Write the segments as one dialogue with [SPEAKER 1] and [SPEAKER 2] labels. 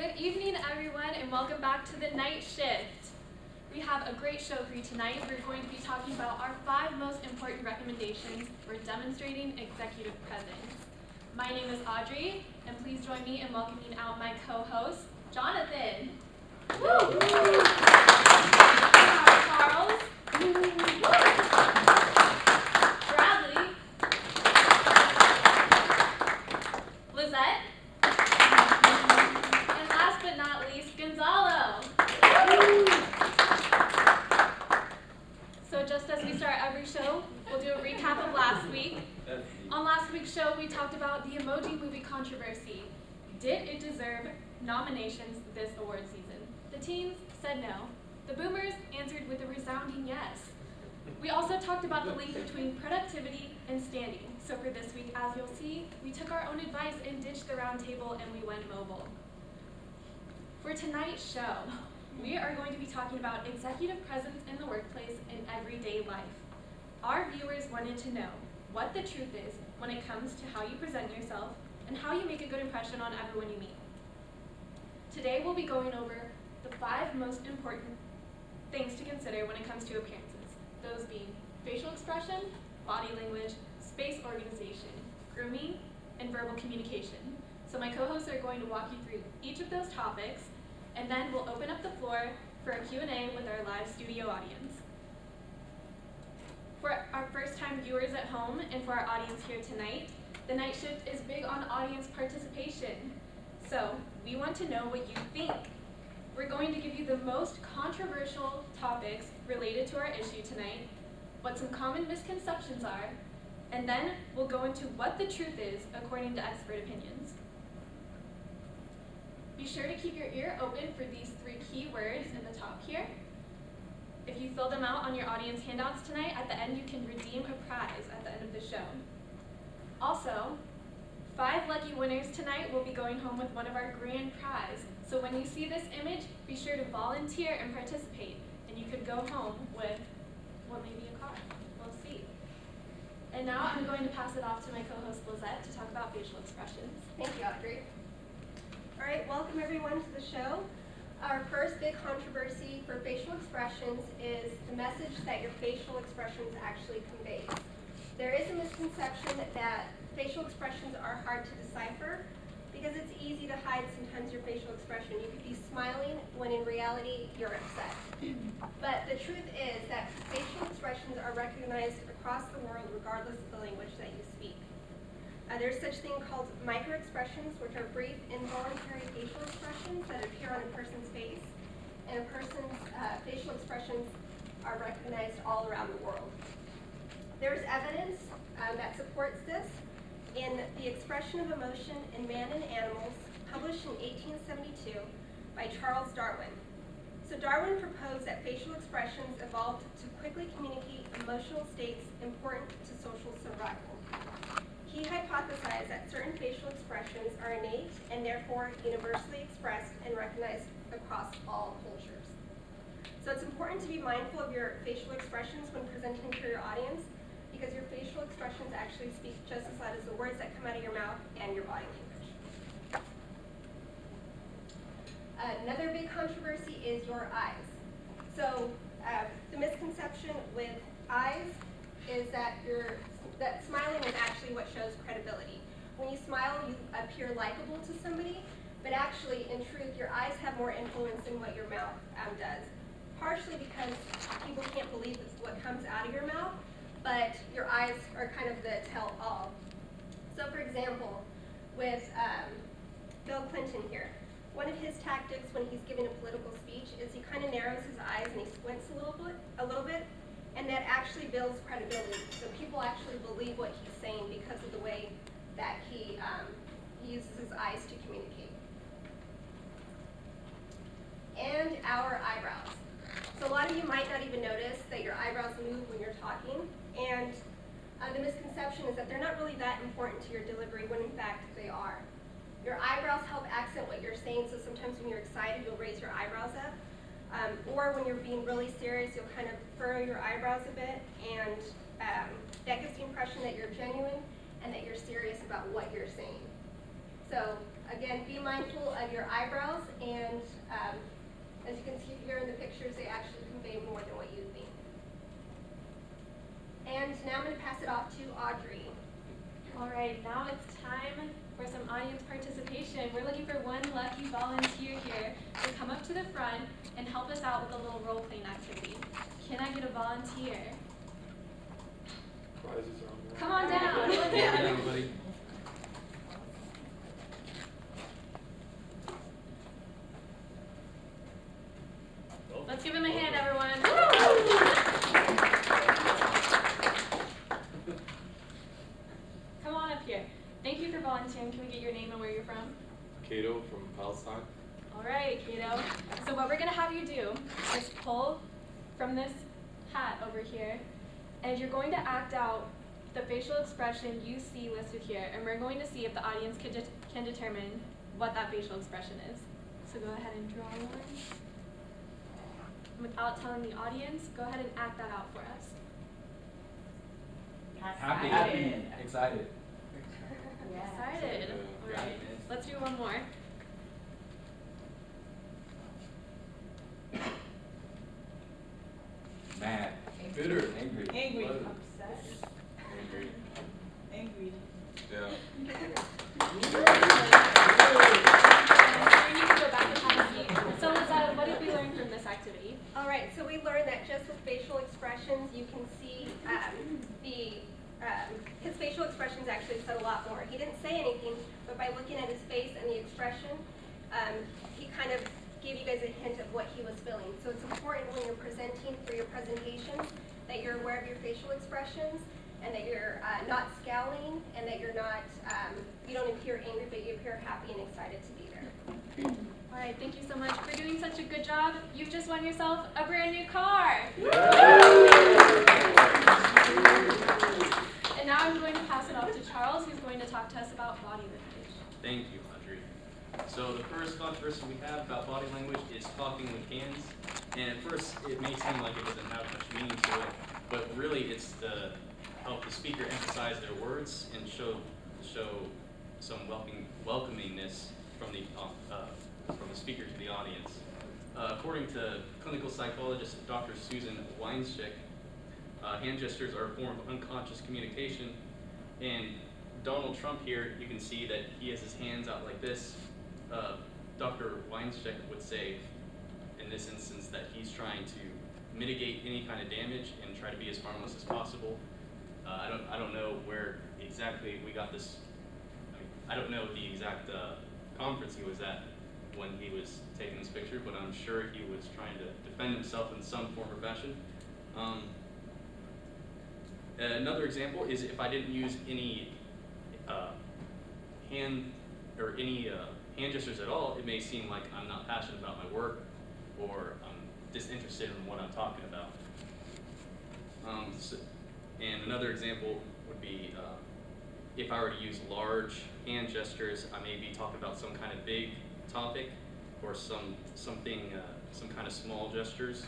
[SPEAKER 1] Good evening, everyone, and welcome back to the night shift. We have a great show for you tonight. We're going to be talking about our 5 most important recommendations for demonstrating executive presence. My name is Audrey, and please join me in welcoming out my co-host, Jonathan. Woo! Charles. Bradley. Lizette. And last but not least, Gonzalo. So just as we start every show, we'll do a recap of last week. On last week's show, we talked about the Emoji Movie controversy. Did it deserve nominations this award season? The teens said no. The boomers answered with a resounding yes. We also talked about the link between productivity and standing. So for this week, as you'll see, we took our own advice and ditched the round table and we went mobile. For tonight's show, we are going to be talking about executive presence in the workplace and everyday life. Our viewers wanted to know what the truth is when it comes to how you present yourself and how you make a good impression on everyone you meet. Today we'll be going over the 5 most important things to consider when it comes to appearances, those being facial expression, body language, space organization, grooming, and verbal communication. So my co-hosts are going to walk you through each of those topics, and then we'll open up the floor for a Q&A with our live studio audience. For our first-time viewers at home and for our audience here tonight, the night shift is big on audience participation. So we want to know what you think. We're going to give you the most controversial topics related to our issue tonight, what some common misconceptions are, and then we'll go into what the truth is according to expert opinions. Be sure to keep your ear open for these 3 key words in the top here. If you fill them out on your audience handouts tonight, at the end you can redeem a prize at the end of the show. Also, 5 lucky winners tonight will be going home with one of our grand prize. So when you see this image, be sure to volunteer and participate, and you could go home with, well, maybe a car. We'll see. And now I'm going to pass it off to my co-host Lizette to talk about facial expressions.
[SPEAKER 2] Thank you, Audrey. All right, welcome everyone to the show. Our first big controversy for facial expressions is the message that your facial expressions actually convey. There is a misconception that facial expressions are hard to decipher because it's easy to hide sometimes your facial expression. You could be smiling when in reality you're upset. But the truth is that facial expressions are recognized across the world regardless of the language that you speak. There's such thing called micro-expressions, which are brief, involuntary facial expressions that appear on a person's face, and a person's facial expressions are recognized all around the world. There's evidence that supports this in The Expression of Emotion in Man and Animals, published in 1872 by Charles Darwin. So Darwin proposed that facial expressions evolved to quickly communicate emotional states important to social survival. He hypothesized that certain facial expressions are innate and therefore universally expressed and recognized across all cultures. So it's important to be mindful of your facial expressions when presenting to your audience, because your facial expressions actually speak just as loud as the words that come out of your mouth and your body language. Another big controversy is your eyes. So the misconception with eyes is that smiling is actually what shows credibility. When you smile, you appear likable to somebody, but actually, in truth, your eyes have more influence than what your mouth does. Partially because people can't believe what comes out of your mouth, but your eyes are kind of the tell-all. So for example, with Bill Clinton here, one of his tactics when he's giving a political speech is he kind of narrows his eyes and he squints a little bit, and that actually builds credibility. So people actually believe what he's saying because of the way that he uses his eyes to communicate. And our eyebrows. So a lot of you might not even notice that your eyebrows move when you're talking, and the misconception is that they're not really that important to your delivery when in fact they are. Your eyebrows help accent what you're saying, so sometimes when you're excited you'll raise your eyebrows up, or when you're being really serious you'll kind of furrow your eyebrows a bit, and that gives the impression that you're genuine and that you're serious about what you're saying. So Again, be mindful of your eyebrows, and as you can see here in the pictures, they actually convey more than what you think. And now I'm going to pass it off to Audrey.
[SPEAKER 1] All right, now it's time for some audience participation. We're looking for one lucky volunteer here to come up to the front and help us out with a little role-playing activity. Can I get a volunteer?
[SPEAKER 3] Prizes are on the
[SPEAKER 1] Come on down.
[SPEAKER 3] Come down, buddy.
[SPEAKER 1] Let's give him a hand, everyone. Come on up here. Thank you for volunteering. Can we get your name and where you're from?
[SPEAKER 3] Cato from Palestine.
[SPEAKER 1] All right, Cato. So what we're going to have you do is pull from this hat over here, and you're going to act out the facial expression you see listed here, and we're going to see if the audience can determine what that facial expression is. So go ahead and draw one. Without telling the audience, go ahead and act that out for us.
[SPEAKER 4] Happy.
[SPEAKER 3] Excited.
[SPEAKER 1] Excited. All right, let's do one more.
[SPEAKER 3] Mad. Bitter. Angry.
[SPEAKER 4] Angry.
[SPEAKER 3] Blood.
[SPEAKER 4] Upset.
[SPEAKER 3] Angry.
[SPEAKER 4] Angry.
[SPEAKER 3] Yeah.
[SPEAKER 1] You can go back and have a seat. So Lizette, what did we learn from this activity?
[SPEAKER 2] All right, so we learned that just with facial expressions, you can see his facial expressions actually said a lot more. He didn't say anything, but by looking at his face and the expression, he kind of gave you guys a hint of what he was feeling. So it's important when you're presenting for your presentations that you're aware of your facial expressions and that you're not scowling and that you're not, you don't appear angry, but you appear happy and excited to be there.
[SPEAKER 1] All right, thank you so much for doing such a good job. You've just won yourself a brand new car. And now I'm going to pass it off to Charles, who's going to talk to us about body language.
[SPEAKER 5] Thank you, Audrey. So the first controversy we have about body language is talking with hands. And at first, it may seem like it doesn't have much meaning to it, but really it's to help the speaker emphasize their words and show some welcomingness from the speaker to the audience. According to clinical psychologist Dr. Susan Weinsteck, hand gestures are a form of unconscious communication. And Donald Trump here, you can see that he has his hands out like this. Dr. Weinsteck would say, in this instance, that he's trying to mitigate any kind of damage and try to be as harmless as possible. I don't know where exactly we got this. I don't know the exact conference he was at when he was taking this picture, but I'm sure he was trying to defend himself in some form or fashion. Another example is if I didn't use any hand gestures at all, it may seem like I'm not passionate about my work or I'm disinterested in what I'm talking about. And another example would be if I were to use large hand gestures, I may be talking about some kind of big topic or some kind of small gestures.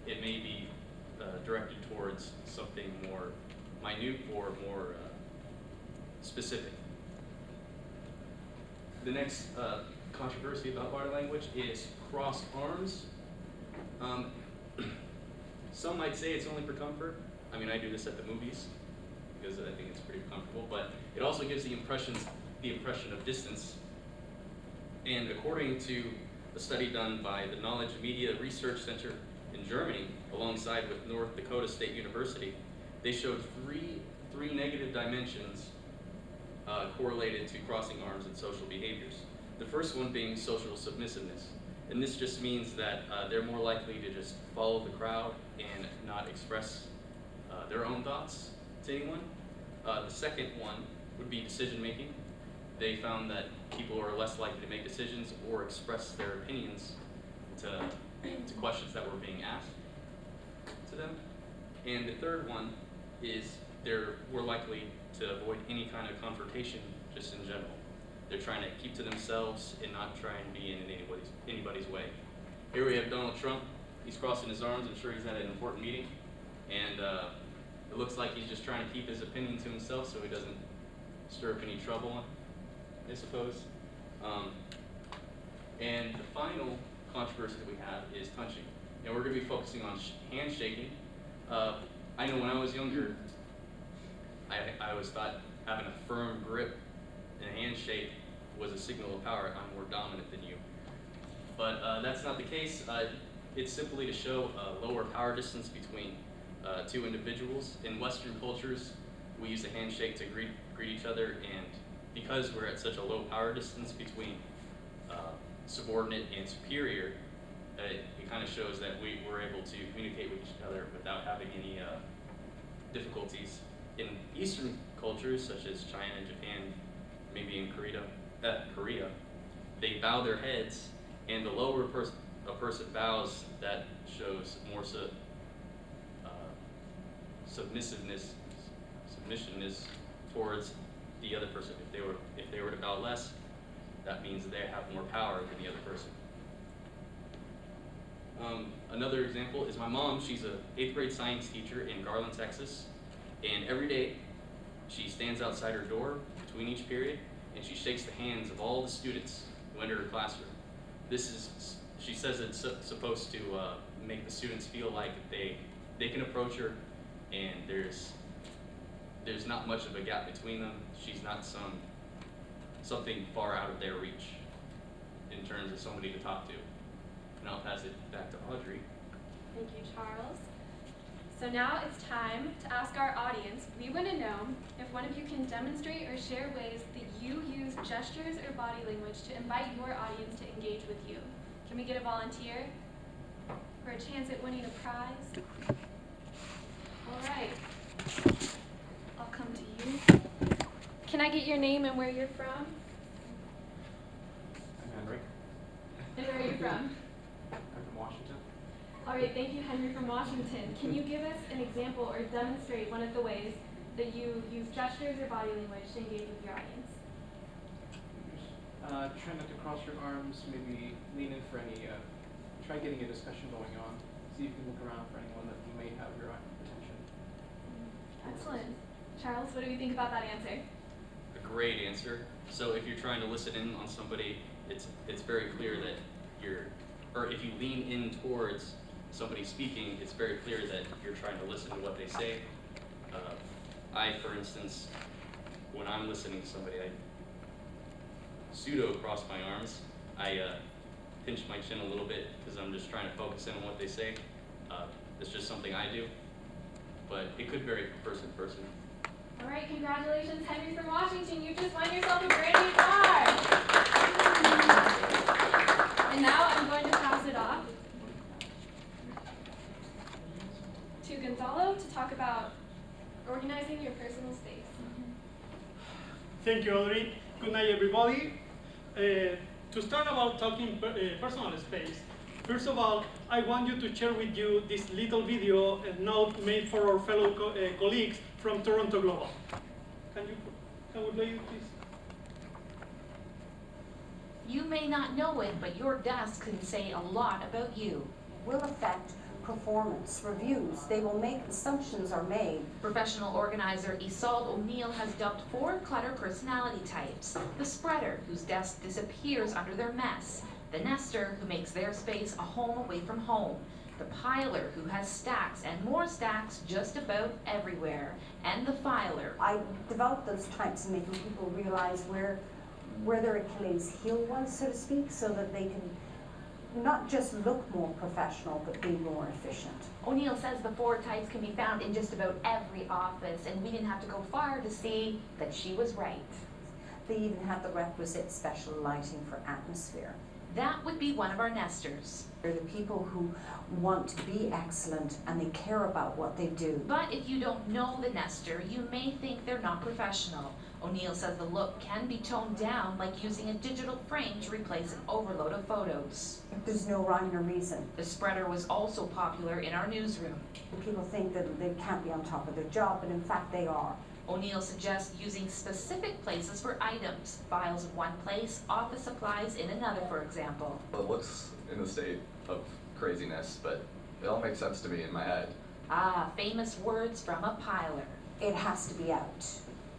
[SPEAKER 5] It may be directed towards something more minute or more specific. The next controversy about body language is crossed arms. Some might say it's only for comfort. I mean, I do this at the movies because I think it's pretty comfortable, but it also gives the impression of distance. And according to a study done by the Knowledge Media Research Center in Germany, alongside with North Dakota State University, they showed three negative dimensions correlated to crossing arms and social behaviors. The first one being social submissiveness. And this just means that they're more likely to just follow the crowd and not express their own thoughts to anyone. The second one would be decision making. They found that people are less likely to make decisions or express their opinions to questions that were being asked to them. And the third one is they're more likely to avoid any kind of confrontation just in general. They're trying to keep to themselves and not try and be in anybody's way. Here we have Donald Trump. He's crossing his arms. I'm sure he's at an important meeting. And it looks like he's just trying to keep his opinion to himself so he doesn't stir up any trouble, I suppose. And the final controversy that we have is touching. And we're going to be focusing on handshaking. I know when I was younger, I always thought having a firm grip and a handshake was a signal of power. I'm more dominant than you. But that's not the case. It's simply to show a lower power distance between two individuals. In Western cultures, we use a handshake to greet each other, and because we're at such a low power distance between subordinate and superior, it kind of shows that we're able to communicate with each other without having any difficulties. In Eastern cultures, such as China and Japan, maybe in Korea, they bow their heads, and the lower a person bows, that shows more submissiveness towards the other person. If they were to bow less, that means they have more power than the other person. Another example is my mom. She's an 8th grade science teacher in Garland, Texas, and every day she stands outside her door between each period and she shakes the hands of all the students who enter her classroom. She says it's supposed to make the students feel like they can approach her, and there's not much of a gap between them. She's not something far out of their reach in terms of somebody to talk to. And I'll pass it back to Audrey.
[SPEAKER 1] Thank you, Charles. So now it's time to ask our audience. We want to know if one of you can demonstrate or share ways that you use gestures or body language to invite your audience to engage with you. Can we get a volunteer for a chance at winning a prize? All right. I'll come to you. Can I get your name and where you're from?
[SPEAKER 4] I'm Henry.
[SPEAKER 1] And where are you from?
[SPEAKER 4] I'm from Washington.
[SPEAKER 1] All right, thank you, Henry from Washington. Can you give us an example or demonstrate one of the ways that you use gestures or body language to engage with your audience?
[SPEAKER 4] Try not to cross your arms, maybe lean in for any, try getting a discussion going on. See if you can look around for anyone that you may have your attention.
[SPEAKER 1] Excellent. Charles, what do you think about that answer?
[SPEAKER 5] A great answer. So if you're trying to listen in on somebody, it's very clear that or if you lean in towards somebody speaking, it's very clear that you're trying to listen to what they say. For instance, when I'm listening to somebody, I pseudo cross my arms. I pinch my chin a little bit because I'm just trying to focus in on what they say. It's just something I do, but it could vary from person to person.
[SPEAKER 1] All right, congratulations, Henry from Washington. You just won yourself a brand new car. And now I'm going to pass it off to Gonzalo to talk about organizing your personal space.
[SPEAKER 6] Thank you, Audrey. Good night, everybody. To start about talking personal space, first of all, I want you to share with you this little video note made for our fellow colleagues from Toronto Global. Can we play it, please?
[SPEAKER 7] You may not know it, but your desk can say a lot about you.
[SPEAKER 8] Will affect performance reviews. They will make assumptions are made.
[SPEAKER 7] Professional organizer Isolde O'Neill has dubbed 4 clutter personality types. The spreader, whose desk disappears under their mess. The nester, who makes their space a home away from home. The piler, who has stacks and more stacks just about everywhere. And the filer.
[SPEAKER 8] I developed those types in making people realize where their Achilles heel was, so to speak, so that they can not just look more professional, but be more efficient.
[SPEAKER 7] O'Neill says the 4 types can be found in just about every office, and we didn't have to go far to see that she was right.
[SPEAKER 8] They even have the requisite special lighting for atmosphere.
[SPEAKER 7] That would be one of our nesters.
[SPEAKER 8] They're the people who want to be excellent and they care about what they do.
[SPEAKER 7] But if you don't know the nester, you may think they're not professional. O'Neill says the look can be toned down, like using a digital frame to replace an overload of photos.
[SPEAKER 8] If there's no rhyme or reason.
[SPEAKER 7] The spreader was also popular in our newsroom.
[SPEAKER 8] People think that they can't be on top of their job, but in fact they are.
[SPEAKER 7] O'Neill suggests using specific places for items. Files in one place, office supplies in another, for example.
[SPEAKER 9] Well, it looks in a state of craziness, but it all makes sense to me in my head.
[SPEAKER 7] Ah, famous words from a piler.
[SPEAKER 8] It has to be out.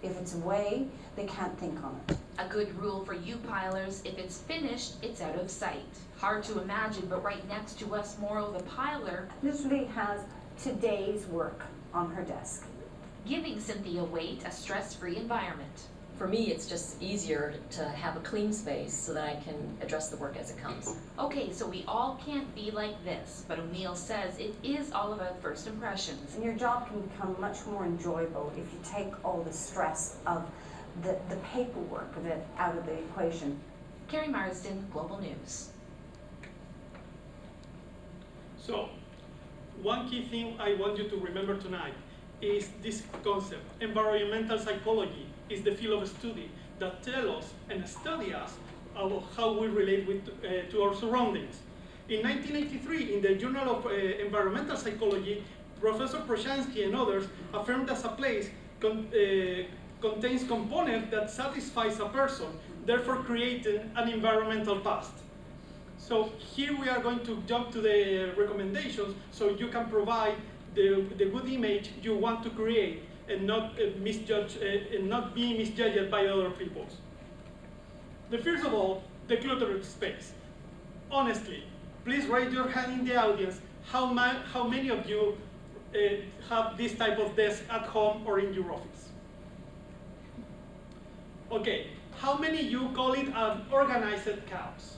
[SPEAKER 8] If it's away, they can't think on it.
[SPEAKER 7] A good rule for you pilers, if it's finished, it's out of sight. Hard to imagine, but right next to us, Moro the piler
[SPEAKER 8] Literally has today's work on her desk.
[SPEAKER 7] giving Cynthia Waite a stress-free environment.
[SPEAKER 10] For me, it's just easier to have a clean space so that I can address the work as it comes.
[SPEAKER 7] Okay, so we all can't be like this, but O'Neill says it is all about first impressions.
[SPEAKER 8] And your job can become much more enjoyable if you take all the stress of the paperwork of it out of the equation.
[SPEAKER 7] Carrie Marsden, Global News.
[SPEAKER 6] So, one key thing I want you to remember tonight is this concept. Environmental psychology is the field of study that tells us and study us about how we relate to our surroundings. In 1983, in the Journal of Environmental Psychology, Professor Proshansky and others affirmed that a place contains components that satisfies a person, therefore creating an environmental past. So here we are going to jump to the recommendations so you can provide the good image you want to create and not not be misjudged by other people. The first of all, the cluttered space. Honestly, please raise your hand in the audience how many of you have this type of desk at home or in your office. Okay, how many of you call it an organized chaos?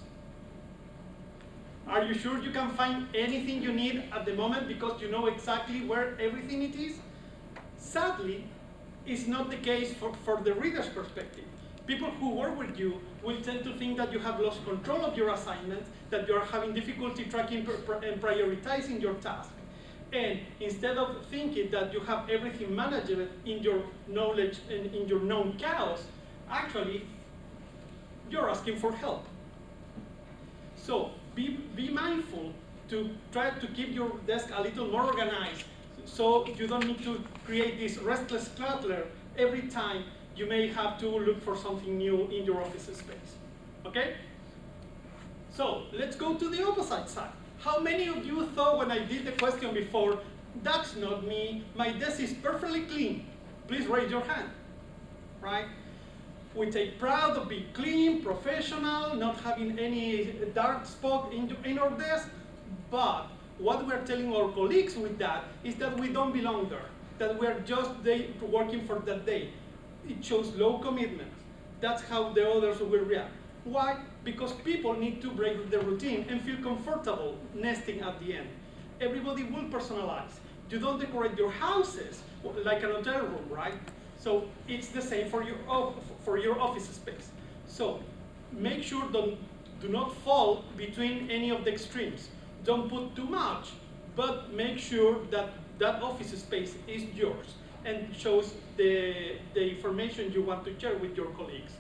[SPEAKER 6] Are you sure you can find anything you need at the moment because you know exactly where everything it is? Sadly, it's not the case for the reader's perspective. People who work with you will tend to think that you have lost control of your assignment, that you are having difficulty tracking and prioritizing your task. And instead of thinking that you have everything managed in your knowledge and in your known chaos, actually, you're asking for help. So be mindful to try to keep your desk a little more organized so you don't need to create this restless clutter every time you may have to look for something new in your office space, okay? So let's go to the opposite side. How many of you thought when I did the question before, that's not me, my desk is perfectly clean? Please raise your hand, right? We take pride of being clean, professional, not having any dark spot in our desk, but what we're telling our colleagues with that is that we don't belong there, that we're just working for that day. It shows low commitment. That's how the others will react. Why? Because people need to break the routine and feel comfortable nesting at the end. Everybody will personalize. You don't decorate your houses like an hotel room, right? So it's the same for your office space. So make sure do not fall between any of the extremes. Don't put too much, but make sure that that office space is yours and shows the information you want to share with your colleagues.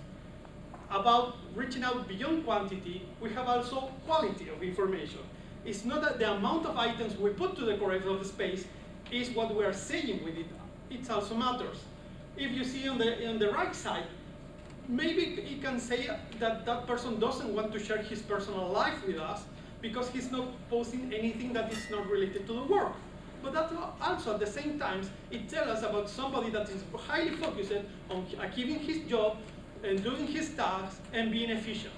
[SPEAKER 6] About reaching out beyond quantity, we have also quality of information. It's not that the amount of items we put to the correct of the space is what we are saying with it. It also matters. If you see on the right side, maybe it can say that that person doesn't want to share his personal life with us because he's not posting anything that is not related to the work. But that also at the same time, it tells us about somebody that is highly focused on achieving his job and doing his tasks and being efficient.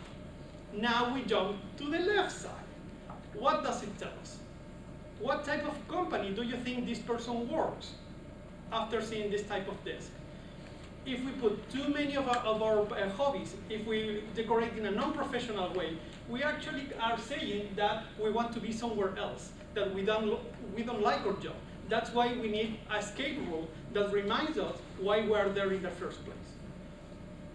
[SPEAKER 6] Now we jump to the left side. What does it tell us? What type of company do you think this person works after seeing this type of desk? If we put too many of our hobbies, if we decorate in a non-professional way, we actually are saying that we want to be somewhere else, that we don't like our job. That's why we need a escape rule that reminds us why we are there in the first place.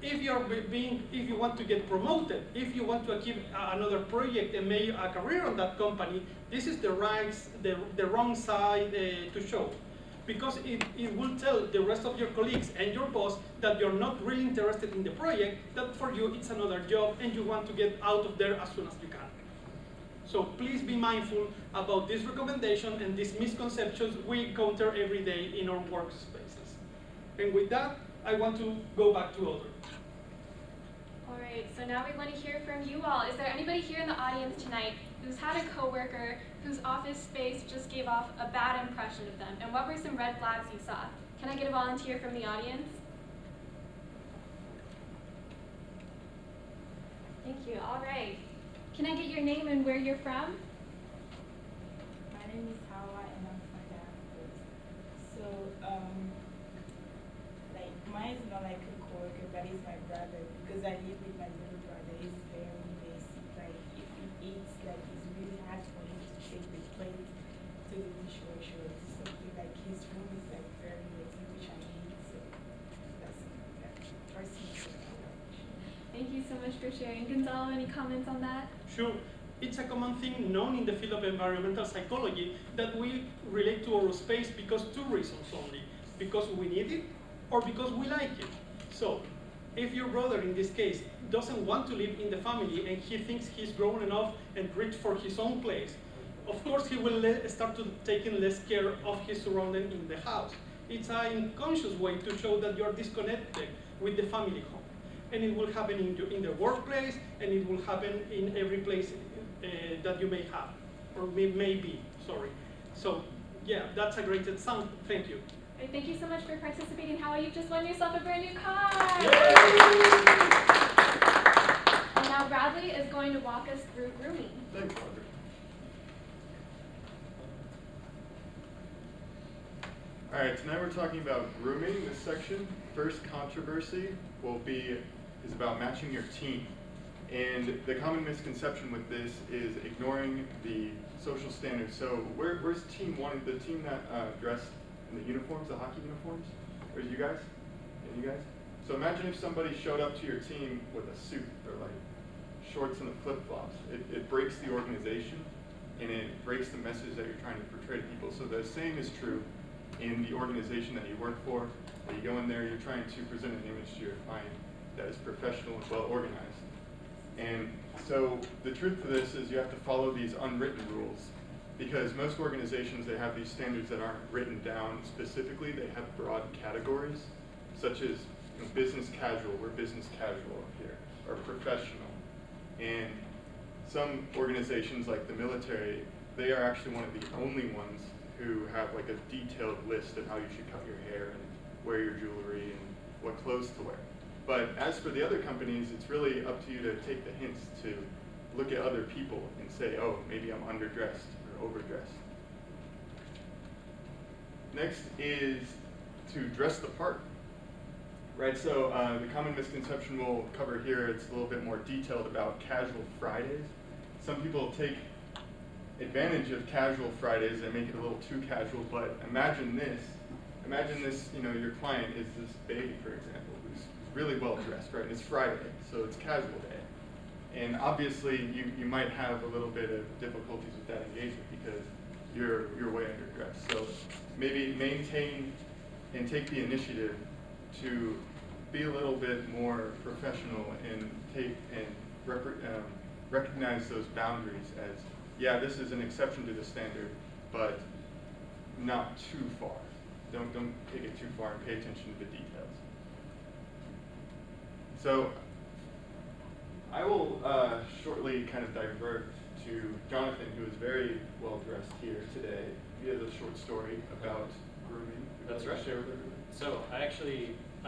[SPEAKER 6] If you want to get promoted, if you want to achieve another project and make a career on that company, this is the wrong side to show. Because it will tell the rest of your colleagues and your boss that you're not really interested in the project, that for you it's another job and you want to get out of there as soon as you can. So please be mindful about this recommendation and these misconceptions we encounter every day in our workspaces. And with that, I want to go back to Audrey.
[SPEAKER 1] All right, so now we want to hear from you all. Is there anybody here in the audience tonight who's had a coworker whose office space just gave off a bad impression of them? And what were some red flags you saw? Can I get a volunteer from the audience? Thank you. All right. Can I get your name and where you're from?
[SPEAKER 11] My name is Hawa and I'm from Ghana. So, like, mine is not like a coworker, but it's my brother because I live with my little brother. He's very basic. Like, if he eats, like, it's really hard for him to take the plate to the dishwasher or something. Like, his room is like very messy, which I hate. So, that's that first thing.
[SPEAKER 1] Thank you so much for sharing. Gonzalo, any comments on that?
[SPEAKER 6] Sure. It's a common thing known in the field of environmental psychology that we relate to our space because two reasons only. Because we need it or because we like it. So, if your brother, in this case, doesn't want to live in the family and he thinks he's grown enough and rich for his own place, of course he will start to taking less care of his surroundings in the house. It's an unconscious way to show that you're disconnected with the family home. And it will happen in the workplace, and it will happen in every place that you may have, or may be, sorry. So, yeah, that's a great example. Thank you.
[SPEAKER 1] All right, thank you so much for participating. How you've just won yourself a brand new car. And now Bradley is going to walk us through grooming.
[SPEAKER 12] Thanks, Audrey. All right, tonight we're talking about grooming. This section, first controversy, is about matching your team. And the common misconception with this is ignoring the social standards. So where's team one, the team that dressed in the uniforms, the hockey uniforms? Where's you guys? And you guys? So imagine if somebody showed up to your team with a suit or like shorts and flip-flops. It breaks the organization and it breaks the message that you're trying to portray to people. So the same is true in the organization that you work for. That you go in there, you're trying to present an image to your client that is professional and well organized. And so the truth to this is you have to follow these unwritten rules because most organizations, they have these standards that aren't written down specifically. They have broad categories such as business casual, we're business casual up here, or professional. And some organizations like the military, they are actually one of the only ones who have like a detailed list of how you should cut your hair and wear your jewelry and what clothes to wear. But as for the other companies, it's really up to you to take the hints to look at other people and say, oh, maybe I'm underdressed or overdressed. Next is to dress the part. Right, so the common misconception we'll cover here, it's a little bit more detailed about casual Fridays. Some people take advantage of casual Fridays and make it a little too casual, but imagine this, your client is this baby, for example, who's really well dressed, right? It's Friday, so it's casual day. And obviously you might have a little bit of difficulties with that engagement because you're way underdressed. So maybe maintain and take the initiative to be a little bit more professional and recognize those boundaries as, yeah, this is an exception to the standard, but not too far. Don't take it too far and pay attention to the details. So I will shortly kind of divert to Jonathan, who is very well dressed here today. He has a short story about grooming.
[SPEAKER 13] That's right.
[SPEAKER 12] Share with everyone.
[SPEAKER 13] So I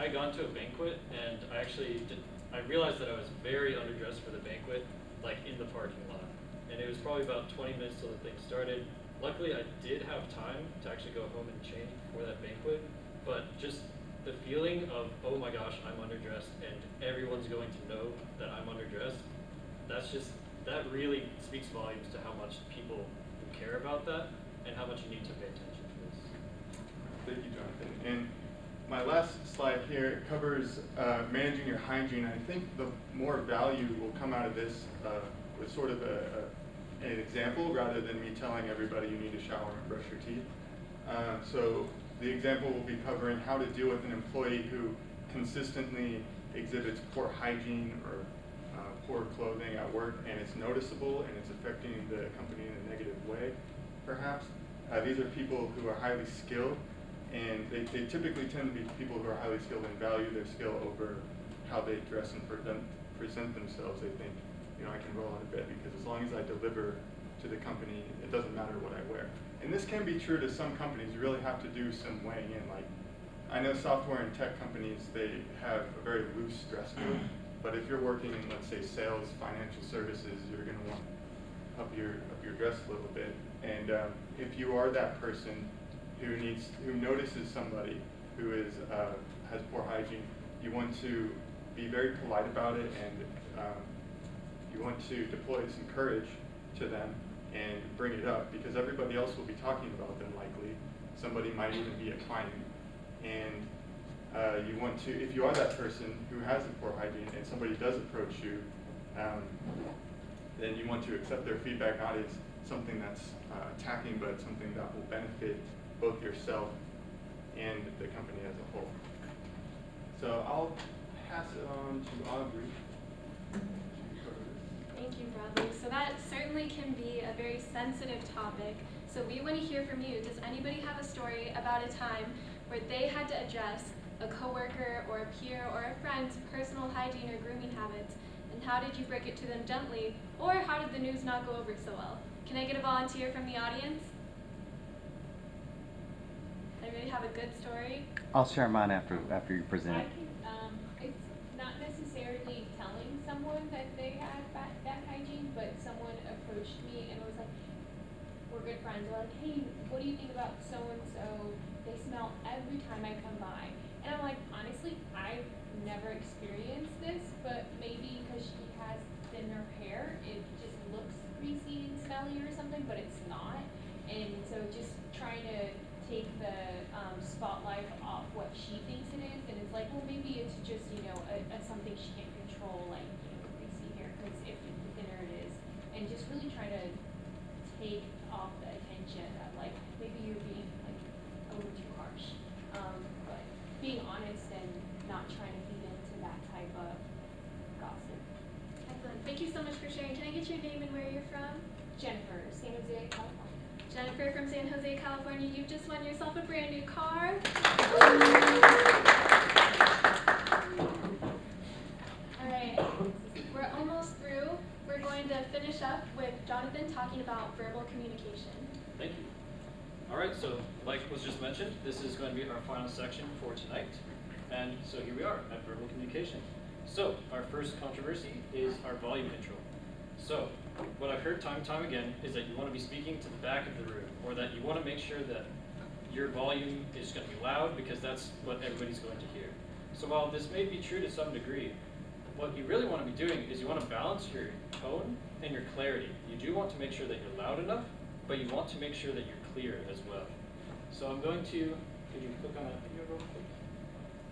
[SPEAKER 13] had gone to a banquet, and I realized that I was very underdressed for the banquet, like in the parking lot. And it was probably about 20 minutes till the thing started. Luckily, I did have time to actually go home and change before that banquet, but just the feeling of, oh my gosh, I'm underdressed, and everyone's going to know that I'm underdressed, that really speaks volumes to how much people care about that, and how much you need to pay attention to this.
[SPEAKER 12] Thank you, Jonathan. And my last slide here covers managing your hygiene. I think the more value will come out of this with sort of an example rather than me telling everybody you need to shower and brush your teeth. So the example will be covering how to deal with an employee who consistently exhibits poor hygiene or poor clothing at work, and it's noticeable and it's affecting the company in a negative way, perhaps. These are people who are highly skilled, and they typically tend to be people who are highly skilled and value their skill over how they dress and present themselves. They think, I can roll out of bed because as long as I deliver to the company, it doesn't matter what I wear. And this can be true to some companies. You really have to do some weighing in. Like, I know software and tech companies, they have a very loose dress code, But if you're working in, let's say, sales, financial services, you're going to want to up your dress a little bit. And if you are that person who notices somebody who has poor hygiene, you want to be very polite about it, and you want to deploy some courage to them and bring it up, because everybody else will be talking about them likely. Somebody might even be a client. And you want to, if you are that person who has a poor hygiene and somebody does approach you, then you want to accept their feedback not as something that's attacking, but something that will benefit both yourself and the company as a whole. So I'll pass it on to Aubrey.
[SPEAKER 1] Thank you, Bradley. So that certainly can be a very sensitive topic. So we want to hear from you. Does anybody have a story about a time where they had to address a coworker or a peer or a friend's personal hygiene or grooming habits? And how did you break it to them gently? Or how did the news not go over so well? Can I get a volunteer from the audience? Anybody have a good story?
[SPEAKER 14] I'll share mine after you present.
[SPEAKER 15] I can, it's not necessarily telling someone that they had bad hygiene, but someone approached me and was like, we're good friends, they're like, hey, what do you think about so-and-so? They smell every time I come by. And I'm like, honestly, I've never experienced this, but maybe because she has thinner hair, it just looks greasy and smelly or something, but it's not. And so just trying to take the spotlight off what she thinks it is, and it's like, well, maybe it's just, something she can't control, like, greasy hair, because if the thinner it is, and just really try to take off the attention of, like, maybe you're being, like, a little too harsh, but being honest and not trying to feed into that type of gossip.
[SPEAKER 1] Excellent. Thank you so much for sharing. Can I get your name and where you're from?
[SPEAKER 15] Jennifer, San Jose, California.
[SPEAKER 1] Jennifer from San Jose, California. You've just won yourself a brand new car. All right, we're almost through. We're going to finish up with Jonathan talking about verbal communication.
[SPEAKER 13] Thank you. All right, so like was just mentioned, this is going to be our final section for tonight. And so here we are at verbal communication. So our first controversy is our volume intro. So what I've heard time and time again is that you want to be speaking to the back of the room, or that you want to make sure that your volume is going to be loud because that's what everybody's going to hear. So while this may be true to some degree, what you really want to be doing is you want to balance your tone and your clarity. You do want to make sure that you're loud enough, but you want to make sure that you're clear as well. So I'm going to, could you click on that video real quick?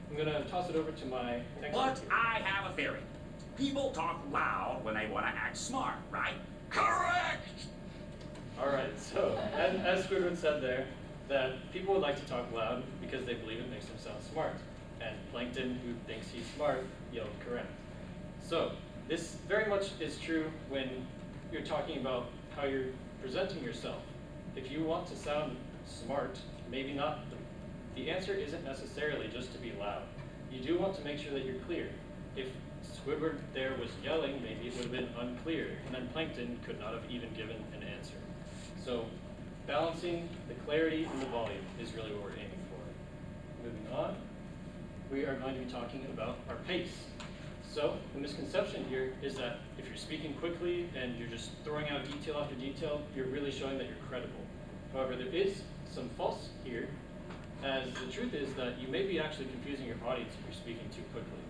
[SPEAKER 13] I'm going to toss it over to my next
[SPEAKER 16] But I have a theory. People talk loud when they want to act smart, right? Correct!
[SPEAKER 13] All right, so as Squidward said there, that people would like to talk loud because they believe it makes them sound smart. And Plankton, who thinks he's smart, yelled correct. So this very much is true when you're talking about how you're presenting yourself. If you want to sound smart, maybe not, the answer isn't necessarily just to be loud. You do want to make sure that you're clear. If Squidward there was yelling, maybe it would have been unclear, and then Plankton could not have even given an answer. So balancing the clarity and the volume is really what we're aiming for. Moving on, we are going to be talking about our pace. So the misconception here is that if you're speaking quickly and you're just throwing out detail after detail, you're really showing that you're credible. However, there is some false here, as the truth is that you may be actually confusing your audience if you're speaking too quickly,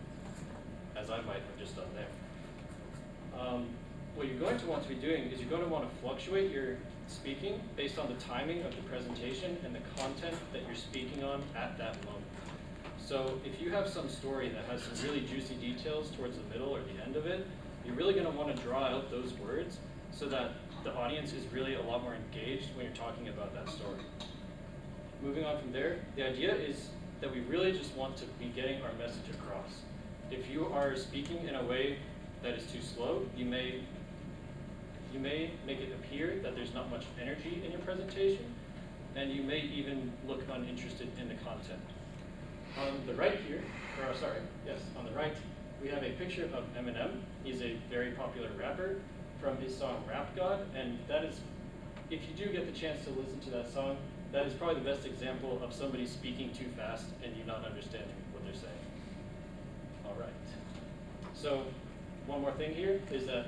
[SPEAKER 13] as I might have just done there. What you're going to want to be doing is you're going to want to fluctuate your speaking based on the timing of the presentation and the content that you're speaking on at that moment. So if you have some story that has some really juicy details towards the middle or the end of it, you're really going to want to draw out those words so that the audience is really a lot more engaged when you're talking about that story. Moving on from there, the idea is that we really just want to be getting our message across. If you are speaking in a way that is too slow, you may make it appear that there's not much energy in your presentation, and you may even look uninterested in the content. On the right here, on the right, we have a picture of Eminem. He's a very popular rapper from his song Rap God, and that is, if you do get the chance to listen to that song, that is probably the best example of somebody speaking too fast and you not understanding what they're saying. All right. So one more thing here is that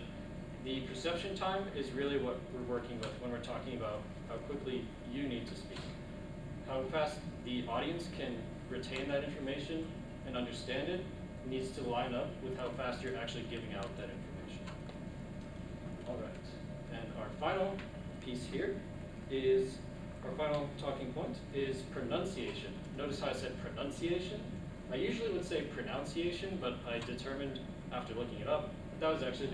[SPEAKER 13] the perception time is really what we're working with when we're talking about how quickly you need to speak. How fast the audience can retain that information and understand it needs to line up with how fast you're actually giving out that information. All right, and our final piece here is, our final talking point is pronunciation. Notice how I said pronunciation? I usually would say pronunciation, but I determined after looking it up that was actually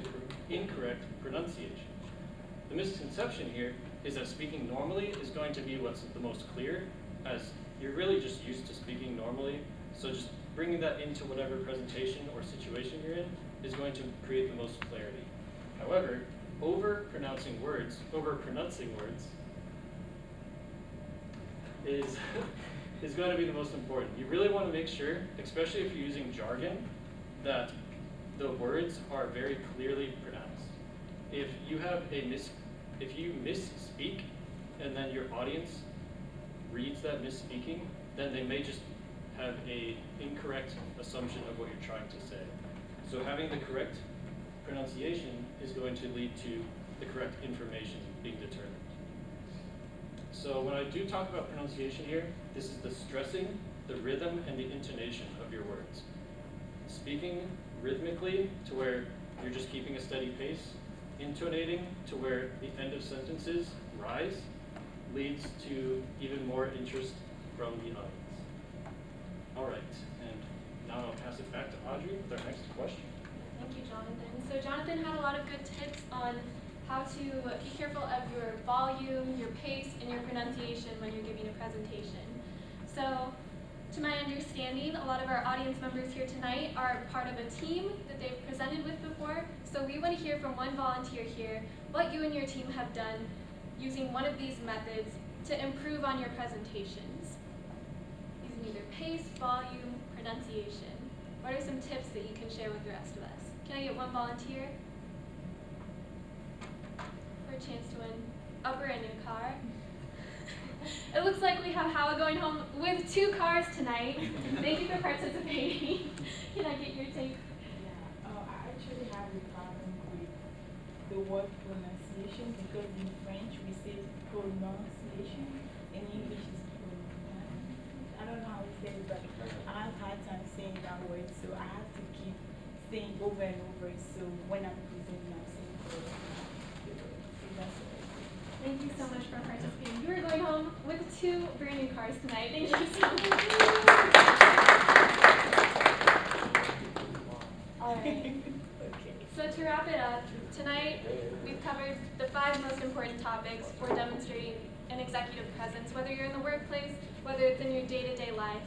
[SPEAKER 13] the incorrect pronunciation. The misconception here is that speaking normally is going to be what's the most clear, as you're really just used to speaking normally, so just bringing that into whatever presentation or situation you're in is going to create the most clarity. However, over-pronouncing words is going to be the most important. You really want to make sure, especially if you're using jargon, that the words are very clearly pronounced. If you have if you misspeak and then your audience reads that misspeaking, then they may just have a incorrect assumption of what you're trying to say. So having the correct pronunciation is going to lead to the correct information being determined. So when I do talk about pronunciation here, this is the stressing, the rhythm, and the intonation of your words. Speaking rhythmically to where you're just keeping a steady pace, intonating to where the end of sentences rise, leads to even more interest from the audience. All right, and now I'll pass it back to Audrey with our next question.
[SPEAKER 1] Thank you, Jonathan. So Jonathan had a lot of good tips on how to be careful of your volume, your pace, and your pronunciation when you're giving a presentation. So, to my understanding, a lot of our audience members here tonight are part of a team that they've presented with before. So we want to hear from one volunteer here what you and your team have done using one of these methods to improve on your presentations. Using either pace, volume, pronunciation. What are some tips that you can share with the rest of us? Can I get one volunteer? For a chance to win a brand new car. It looks like we have Howard going home with 2 cars tonight. Thank you for participating. Can I get your take?
[SPEAKER 11] Yeah, I actually have a problem with the word pronunciation because in French we say pronunciation, in English is pronunciation. I don't know how to say it, but I have hard time saying that word, so I have to keep saying over and over. So when I'm presenting, I'm saying pronunciation.
[SPEAKER 1] Thank you so much for participating. You are going home with 2 brand new cars tonight. Thank you so much. All right.
[SPEAKER 11] Okay.
[SPEAKER 1] So to wrap it up, tonight we've covered the 5 most important topics for demonstrating an executive presence, whether you're in the workplace, whether it's in your day-to-day life.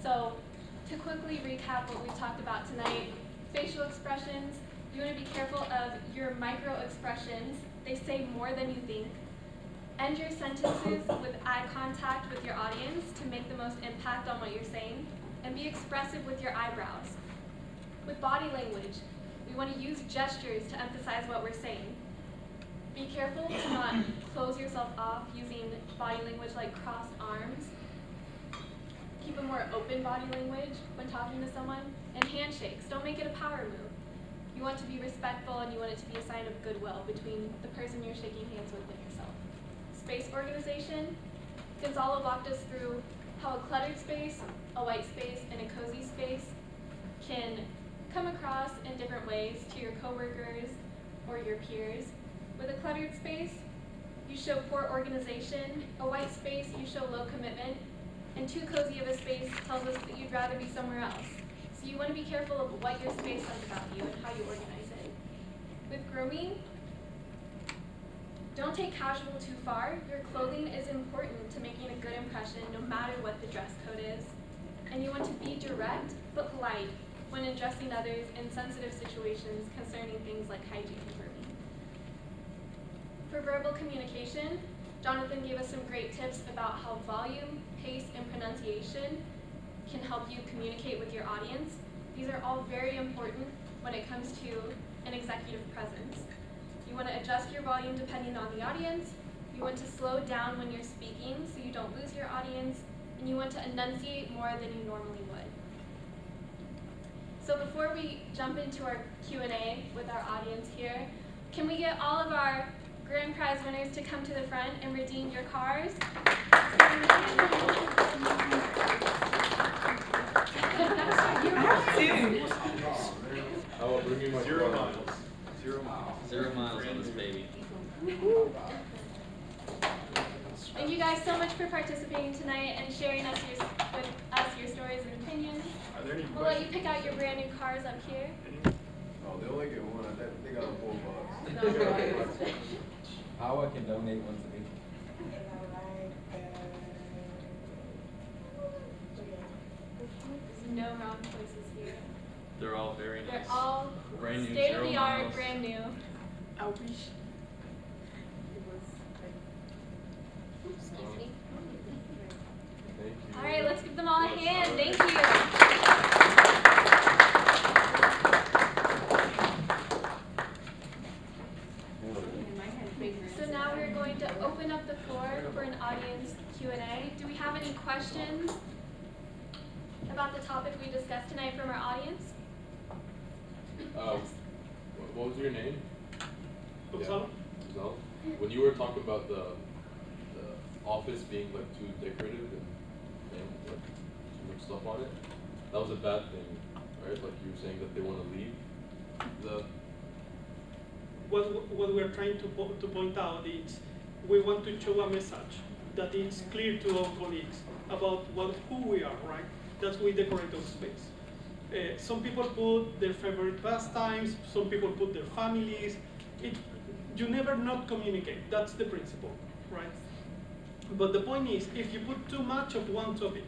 [SPEAKER 1] So to quickly recap what we talked about tonight, facial expressions, you want to be careful of your micro expressions. They say more than you think. End your sentences with eye contact with your audience to make the most impact on what you're saying, and be expressive with your eyebrows. With body language, we want to use gestures to emphasize what we're saying. Be careful to not close yourself off using body language like crossed arms. Keep a more open body language when talking to someone. And handshakes, don't make it a power move. You want to be respectful and you want it to be a sign of goodwill between the person you're shaking hands with and yourself. Space organization. Gonzalo walked us through how a cluttered space, a white space, and a cozy space can come across in different ways to your coworkers or your peers. With a cluttered space, you show poor organization. A white space, you show low commitment. And too cozy of a space tells us that you'd rather be somewhere else. So you want to be careful of what your space says about you and how you organize it. With grooming, don't take casual too far. Your clothing is important to making a good impression no matter what the dress code is. And you want to be direct but polite when addressing others in sensitive situations concerning things like hygiene and grooming. For verbal communication, Jonathan gave us some great tips about how volume, pace, and pronunciation can help you communicate with your audience. These are all very important when it comes to an executive presence. You want to adjust your volume depending on the audience. You want to slow down when you're speaking so you don't lose your audience. And you want to enunciate more than you normally would. So before we jump into our Q&A with our audience here, can we get all of our grand prize winners to come to the front and redeem your cars?
[SPEAKER 3] I will bring you my
[SPEAKER 12] 0 miles.
[SPEAKER 3] 0 miles.
[SPEAKER 5] 0 miles on this baby.
[SPEAKER 1] Thank you guys so much for participating tonight and sharing with us your stories and opinions.
[SPEAKER 12] Are there any
[SPEAKER 1] We'll let you pick out your brand new cars up here.
[SPEAKER 3] Oh, they only get one. I think they got a $4.
[SPEAKER 1] No.
[SPEAKER 3] How I can donate one to me?
[SPEAKER 1] There's no wrong choices here.
[SPEAKER 5] They're all very nice.
[SPEAKER 1] They're all
[SPEAKER 5] brand new,
[SPEAKER 1] state
[SPEAKER 5] 0
[SPEAKER 1] of the art,
[SPEAKER 5] miles.
[SPEAKER 1] brand new.
[SPEAKER 11] I wish it was
[SPEAKER 1] Easy.
[SPEAKER 3] Thank you.
[SPEAKER 1] All right, let's give them all a hand. Thank you. So now we're going to open up the floor for an audience Q&A. Do we have any questions about the topic we discussed tonight from our audience?
[SPEAKER 3] What was your name?
[SPEAKER 6] Gonzalo?
[SPEAKER 3] Gonzalo. When you were talking about the office being like too decorative and like too much stuff on it, that was a bad thing, right? Like you were saying that they want to leave the.
[SPEAKER 6] What we're trying to point out is we want to show a message that is clear to our colleagues about who we are, right? That's we decorate our space. Some people put their favorite pastimes, some people put their families. You never not communicate, that's the principle, right? But the point is, if you put too much of one topic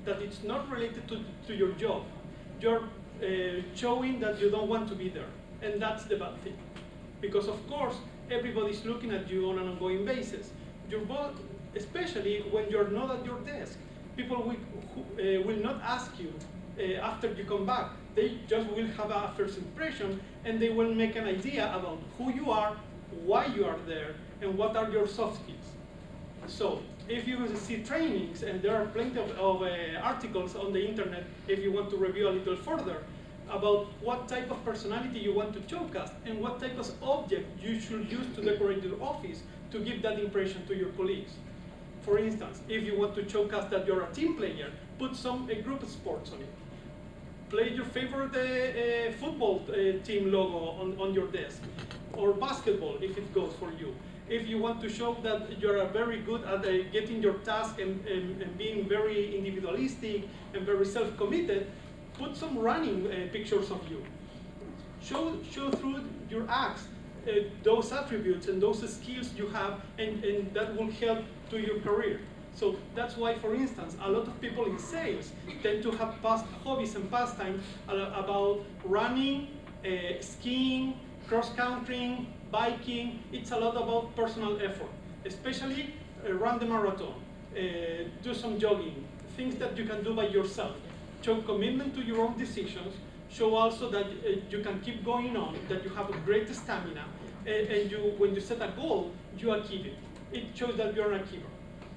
[SPEAKER 6] that it's not related to your job, you're showing that you don't want to be there, and that's the bad thing. Because of course, everybody's looking at you on an ongoing basis. Your boss, especially when you're not at your desk, people will not ask you after you come back. They just will have a first impression, and they will make an idea about who you are, why you are there, and what are your soft skills. So if you see trainings, and there are plenty of articles on the internet if you want to review a little further, about what type of personality you want to showcase and what type of object you should use to decorate your office to give that impression to your colleagues. For instance, if you want to showcase that you're a team player, put some group sports on it. Play your favorite football team logo on your desk, or basketball if it goes for you. If you want to show that you're very good at getting your task and being very individualistic and very self-committed, put some running pictures of you. Show through your acts those attributes and those skills you have, and that will help to your career. So that's why, for instance, a lot of people in sales tend to have past hobbies and pastimes about running, skiing, cross-country, biking. It's a lot about personal effort, especially run the marathon, do some jogging, things that you can do by yourself. Show commitment to your own decisions, show also that you can keep going on, that you have a great stamina, and when you set a goal, you achieve it. It shows that you're an achiever.